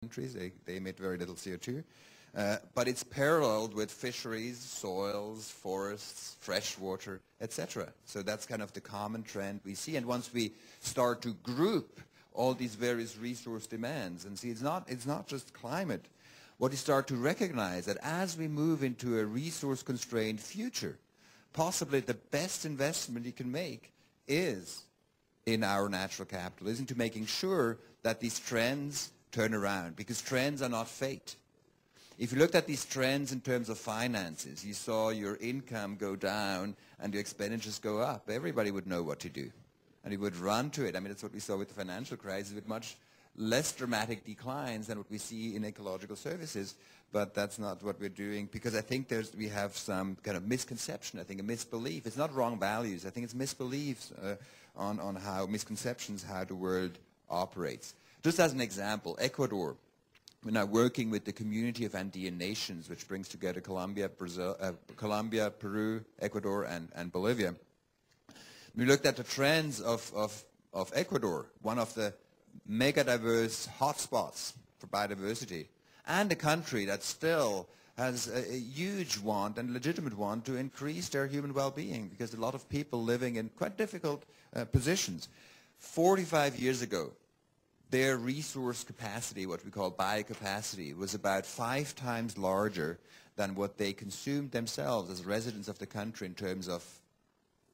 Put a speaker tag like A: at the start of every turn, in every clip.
A: countries. They emit very little CO2. But it's paralleled with fisheries, soils, forests, fresh water, etc. So that's kind of the common trend we see. And once we start to group all these various resource demands and see it's not just climate, what you start to recognize that as we move into a resource-constrained future, possibly the best investment you can make is in our natural capital, is into making sure that these trends turn around, because trends are not fate. If you looked at these trends in terms of finances, you saw your income go down and your expenditures go up, everybody would know what to do. And it would run to it. I mean, that's what we saw with the financial crisis, with much less dramatic declines than what we see in ecological services. But that's not what we're doing, because I think we have some kind of misconception, I think a misbelief. It's not wrong values. I think it's misbeliefs on how, misconceptions how the world operates. Just as an example, Ecuador. We're now working with the community of Andean nations, which brings together Colombia, Peru, Ecuador, and Bolivia. We looked at the trends of Ecuador, one of the mega diverse hotspots for biodiversity, and a country that still has a huge want and legitimate want to increase their human well-being, because a lot of people living in quite difficult positions. 45 years ago, their resource capacity, what we call biocapacity, was about 5 times larger than what they consumed themselves as residents of the country in terms of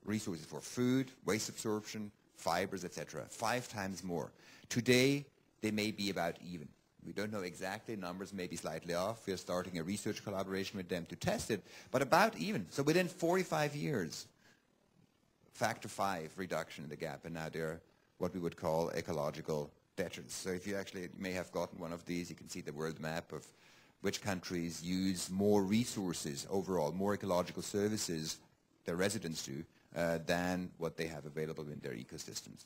A: resources for food, waste absorption, fibers, etc. 5 times more. Today, they may be about even. We don't know exactly, numbers may be slightly off. We are starting a research collaboration with them to test it, but about even. So within 45 years, factor 5 reduction in the gap, and now they're what we would call ecological debtors. So if you actually may have gotten one of these, you can see the world map of which countries use more resources overall, more ecological services their residents do than what they have available in their ecosystems.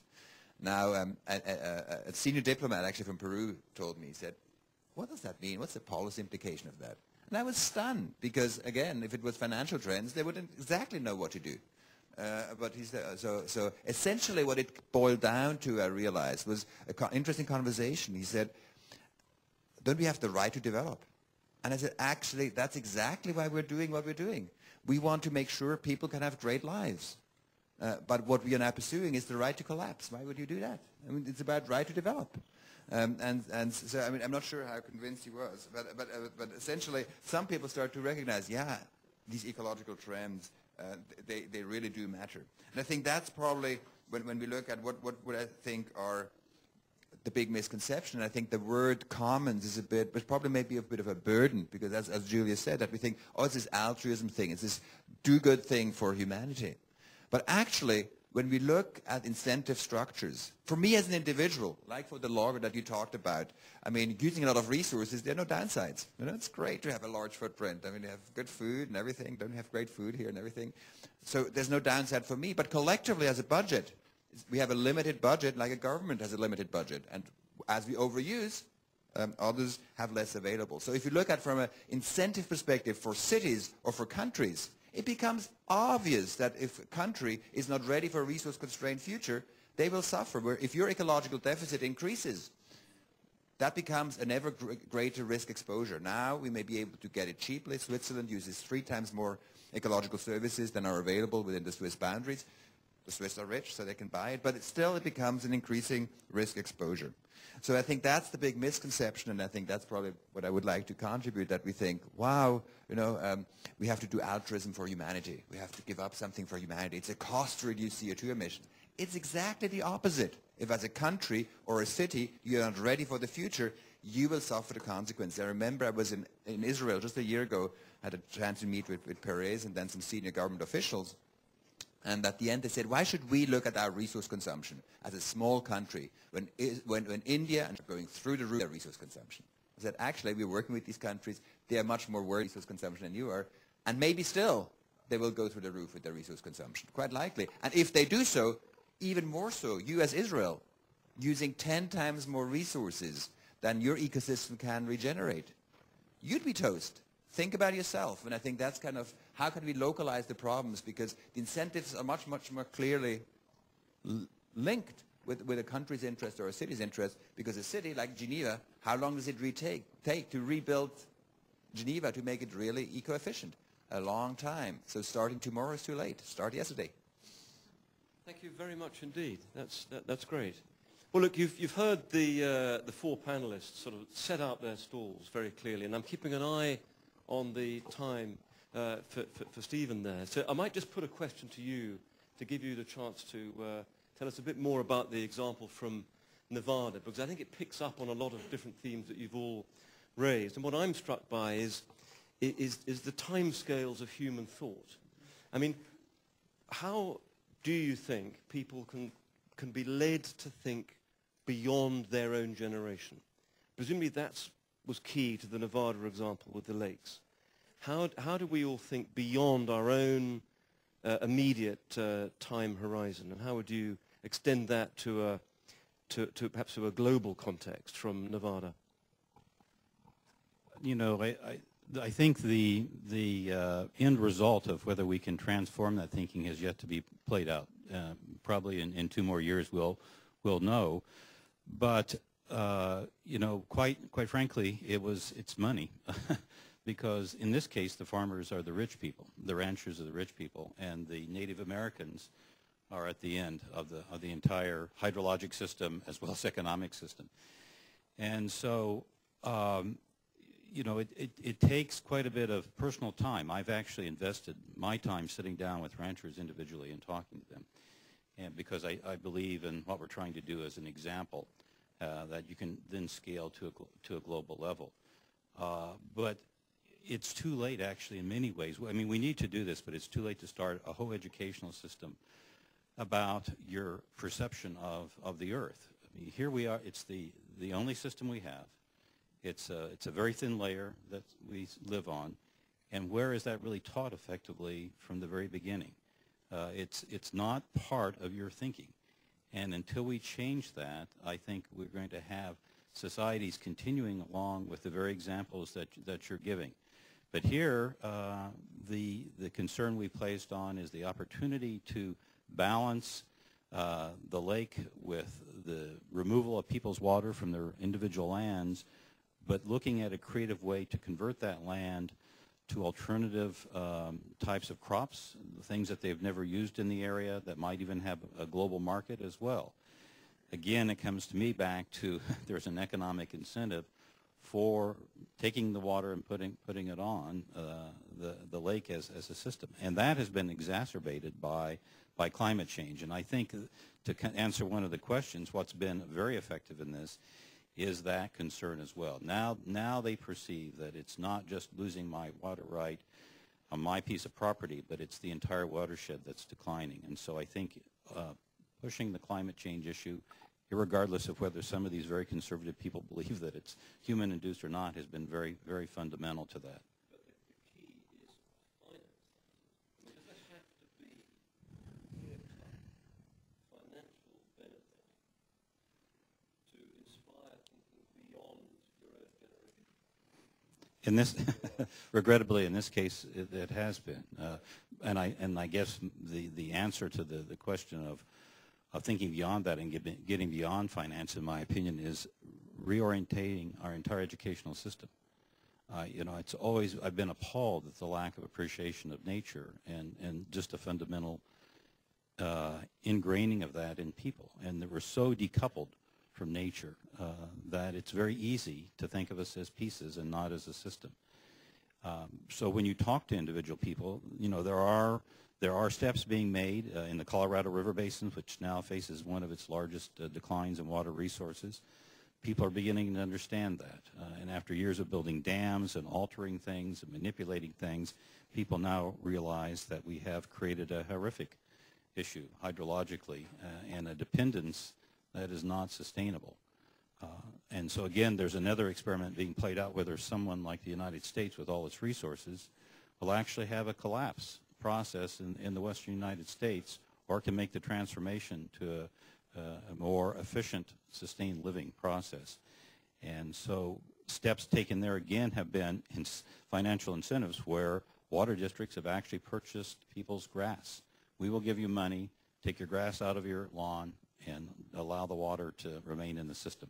A: Now, a senior diplomat actually from Peru told me, he said, what does that mean? What's the policy implication of that? And I was stunned, because again, if it was financial trends, they wouldn't exactly know what to do. But he said, so essentially what it boiled down to, I realized, was an interesting conversation. He said, don't we have the right to develop? And I said, actually, that's exactly why we're doing what we're doing. We want to make sure people can have great lives. But what we are now pursuing is the right to collapse. Why would you do that? I mean, it's about right to develop. And so, I mean, I'm not sure how convinced he was, but essentially, some people start to recognize, yeah, these ecological trends, they really do matter. And I think that's probably, when we look at what I think are the big misconception, I think the word commons is a bit, but probably maybe a bit of a burden, because as Julia said, that we think, oh, it's this altruism thing, it's this do-good thing for humanity. But actually, when we look at incentive structures, for me as an individual, like for the logger that you talked about, I mean, using a lot of resources, there are no downsides. You know, it's great to have a large footprint. I mean, you have good food and everything. Don't have great food here and everything. So there's no downside for me. But collectively, as a budget, we have a limited budget, like a government has a limited budget. And as we overuse, others have less available. So if you look at from an incentive perspective for cities or for countries, it becomes obvious that if a country is not ready for a resource-constrained future, they will suffer. Where if your ecological deficit increases, that becomes an ever greater risk exposure. Now we may be able to get it cheaply. Switzerland uses 3 times more ecological services than are available within the Swiss boundaries. The Swiss are rich, so they can buy it, but it becomes an increasing risk exposure. So I think that's the big misconception, and I think that's probably what I would like to contribute, that we think, wow, you know, we have to do altruism for humanity. We have to give up something for humanity. It's a cost to reduce CO2 emissions. It's exactly the opposite. If as a country or a city you're not ready for the future, you will suffer the consequences. I remember I was in Israel just a year ago, had a chance to meet with Perez and then some senior government officials. And at the end they said, why should we look at our resource consumption as a small country when India are going through the roof their resource consumption? I said, actually, we're working with these countries. They are much more worried resource consumption than you are. And maybe still, they will go through the roof with their resource consumption, quite likely. And if they do so, even more so, you as Israel, using 10 times more resources than your ecosystem can regenerate, you'd be toast. Think about yourself, and I think that's kind of how can we localize the problems, because the incentives are much, much more clearly linked with a country's interest or a city's interest, because a city like Geneva How long does it take to rebuild Geneva to make it really eco-efficient? A long time. So starting tomorrow is too late. Start yesterday.
B: Thank you very much indeed. That's great. Well, look, you've heard the four panelists sort of set out their stalls very clearly, and I'm keeping an eye on the time for Stephen there. So I might just put a question to you to give you the chance to tell us a bit more about the example from Nevada, because I think it picks up on a lot of different themes that you've all raised. And what I'm struck by is the timescales of human thought. I mean, how do you think people can be led to think beyond their own generation? Presumably that was key to the Nevada example with the lakes. How do we all think beyond our own immediate time horizon, and how would you extend that to perhaps to a global context from Nevada?
C: You know, I think the end result of whether we can transform that thinking has yet to be played out. Probably in 2 more years we'll know. But you know, quite frankly, it's money, because in this case the farmers are the rich people, the ranchers are the rich people, and the Native Americans are at the end of the entire hydrologic system as well as economic system. And so you know, it takes quite a bit of personal time. I've actually invested my time sitting down with ranchers individually and talking to them, and because I believe in what we're trying to do as an example that you can then scale to a global level. But it's too late, actually, in many ways. I mean, we need to do this, but it's too late to start a whole educational system about your perception of the Earth. I mean, here we are. It's the only system we have. It's a very thin layer that we live on, and where is that really taught effectively from the very beginning? It's not part of your thinking, and until we change that, I think we're going to have societies continuing along with the very examples that you're giving. But here, the concern we placed on is the opportunity to balance the lake with the removal of people's water from their individual lands, but looking at a creative way to convert that land to alternative types of crops, things that they've never used in the area that might even have a global market as well. Again, it comes to me back to there's an economic incentive for taking the water and putting it on the lake as a system. And that has been exacerbated by climate change. And I think to answer one of the questions, what's been very effective in this is that concern as well. Now they perceive that it's not just losing my water right on my piece of property, but it's the entire watershed that's declining. And so I think pushing the climate change issue, irregardless of whether some of these very conservative people believe that it's human-induced or not, has been very, very fundamental to that.
B: But the key is finance. Does there have to be financial benefit to inspire thinking beyond your own generation?
C: In this, regrettably, in this case, it has been. And I guess the answer to the question of thinking beyond that and getting beyond finance, in my opinion, is reorientating our entire educational system. You know, it's always, I've been appalled at the lack of appreciation of nature and just a fundamental ingraining of that in people. And that we're so decoupled from nature that it's very easy to think of us as pieces and not as a system. So when you talk to individual people, you know, there are steps being made in the Colorado River Basin, which now faces one of its largest declines in water resources. People are beginning to understand that. And after years of building dams and altering things and manipulating things, people now realize that we have created a horrific issue hydrologically and a dependence that is not sustainable. And so again, there's another experiment being played out whether someone like the United States with all its resources will actually have a collapse process in the western United States, or can make the transformation to a more efficient, sustained living process. And so steps taken there again have been financial incentives where water districts have actually purchased people's grass. We will give you money, take your grass out of your lawn, and allow the water to remain in the system.